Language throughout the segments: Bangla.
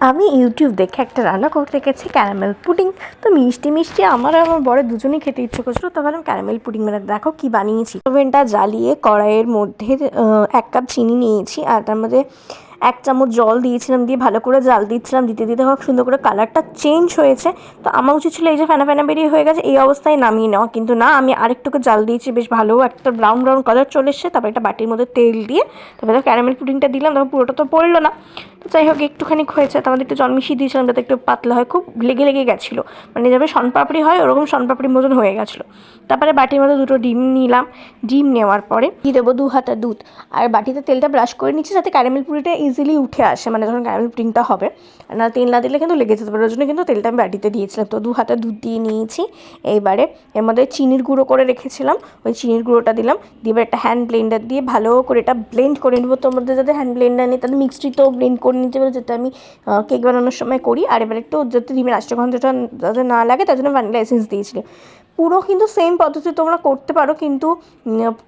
আমি ইউটিউব দেখে একটা রান্না করতে গেছি ক্যারামেল পুডিং। তো মিষ্টি মিষ্টি আমার আর আমার বরের দুজনেই খেতে ইচ্ছে করছিল, তো ভাবলাম ক্যারামেল পুডিং বানাতে। দেখো কি বানিয়েছি। ওভেনটা জ্বালিয়ে কড়াইয়ের মধ্যে 1 কাপ চিনি নিয়েছি, আর তার মধ্যে 1 চামচ জল দিয়েছিলাম, দিয়ে ভালো করে জাল দিচ্ছিলাম। দিতে দিতে খুব সুন্দর করে কালারটা চেঞ্জ হয়েছে। তো আমার উচিত ছিল এই যে ফেনা ফেনা বেরিয়ে হয়ে গেছে এই অবস্থায় নামিয়ে নেওয়া, কিন্তু না, আমি আরেকটুকু জাল দিয়েছি, বেশ ভালো একটা ব্রাউন ব্রাউন কালার চলে এসছে। তারপর একটা বাটির মধ্যে তেল দিয়ে তারপরে ক্যারামেল পুডিংটা দিলাম। তারপর পুরোটা তো পড়লো না, তো যাই হোক একটুখানি হয়েছে। তার মধ্যে একটু জল মিশিয়ে দিয়েছিলাম যাতে একটু পাতলা হয়, খুব লেগে লেগে গেছিলো, মানে যাবে শনপাপড়ি হয় ওরকম শনপাপড়ির মতন হয়ে গেছিলো। তারপরে বাটির মধ্যে 2টো ডিম নিলাম। ডিম নেওয়ার পরে দিয়ে দেবো 2 হাতা দুধ, আর বাটিতে তেলটা ব্রাশ করে নিচ্ছি যাতে ক্যারামেল পুডিংটা ইজিলি উঠে আসে, মানে যখন ক্যারামেল পুডিংটা হবে। না, তেল না দিলে কিন্তু লেগে যেতে পারে, ওই জন্য কিন্তু তেলটা আমি বাটিতে দিয়েছিলাম। তো 2 হাতা দুধ দিয়ে নিয়েছি। এইবারে এর মধ্যে চিনির গুঁড়ো করে রেখেছিলাম, ওই চিনির গুঁড়োটা দিলাম। দিয়ে এবার একটা হ্যান্ড ব্লেন্ডার দিয়ে ভালো করে এটা ব্লেন্ড করে নেবো। তোর মধ্যে যাতে হ্যান্ড ব্লেন্ডার নেই তাহলে মিক্সিতেও ব্লেন্ড করে নিতে পারো, যেটা আমি কেক বানানোর সময় করি। আর এবার একটু যাতে ডিমের আঁচটা যেটা যাতে না লাগে তার জন্য ভ্যানিলা এসেন্স দিয়েছিলাম। পুরো কিন্তু সেম পদ্ধতি তোমরা করতে পারো, কিন্তু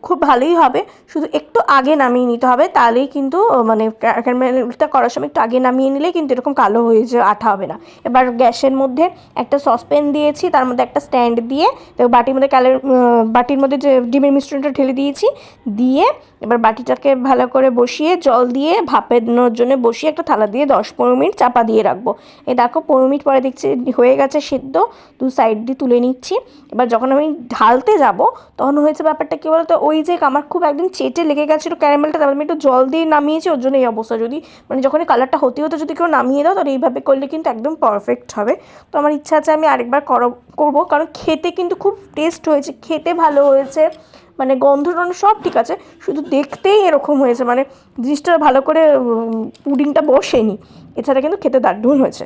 খুব ভালোই হবে। শুধু একটু আগে নামিয়ে নিতে হবে, তাহলেই কিন্তু মানে ক্যারামেলটা করার সময় একটু আগে নামিয়ে নিলে কিন্তু এরকম কালো হয়ে যে আঠা হবে না। এবার গ্যাসের মধ্যে একটা সসপ্যান দিয়েছি, তার মধ্যে একটা স্ট্যান্ড দিয়ে বাটির মধ্যে যে ডিমের মিশ্রণটা ঢেলে দিয়েছি। দিয়ে এবার বাটিটাকে ভালো করে বসিয়ে জল দিয়ে ভাপানোর জন্য বসিয়ে একটা থালা দিয়ে 10-15 মিনিট চাপা দিয়ে রাখবো। এই দেখো 15 মিনিট পরে দেখছি হয়ে গেছে সেদ্ধ। 2 সাইড দিয়ে তুলে নিচ্ছি। এবার যখন আমি ঢালতে যাব তখন হয়েছে ব্যাপারটা কী বলতো, ওই যে আমার খুব একদম চেটে লেগে গেছিলো ক্যারামেলটা, তারপর আমি একটু জল দিয়ে নামিয়েছি, ওর জন্য এই অবস্থা। যদি মানে যখন এই কালারটা হতে হতে যদি কেউ নামিয়ে দাও তাহলে এইভাবে করলে কিন্তু একদম পারফেক্ট হবে। তো আমার ইচ্ছা আছে আমি আরেকবার করবো, কারণ খেতে কিন্তু খুব টেস্ট হয়েছে, খেতে ভালো হয়েছে, মানে গন্ধ টন্ধ সব ঠিক আছে, শুধু দেখতেই এরকম হয়েছে, মানে জিনিসটা ভালো করে পুডিংটা বসেনি। এছাড়া কিন্তু খেতে দারুণ হয়েছে।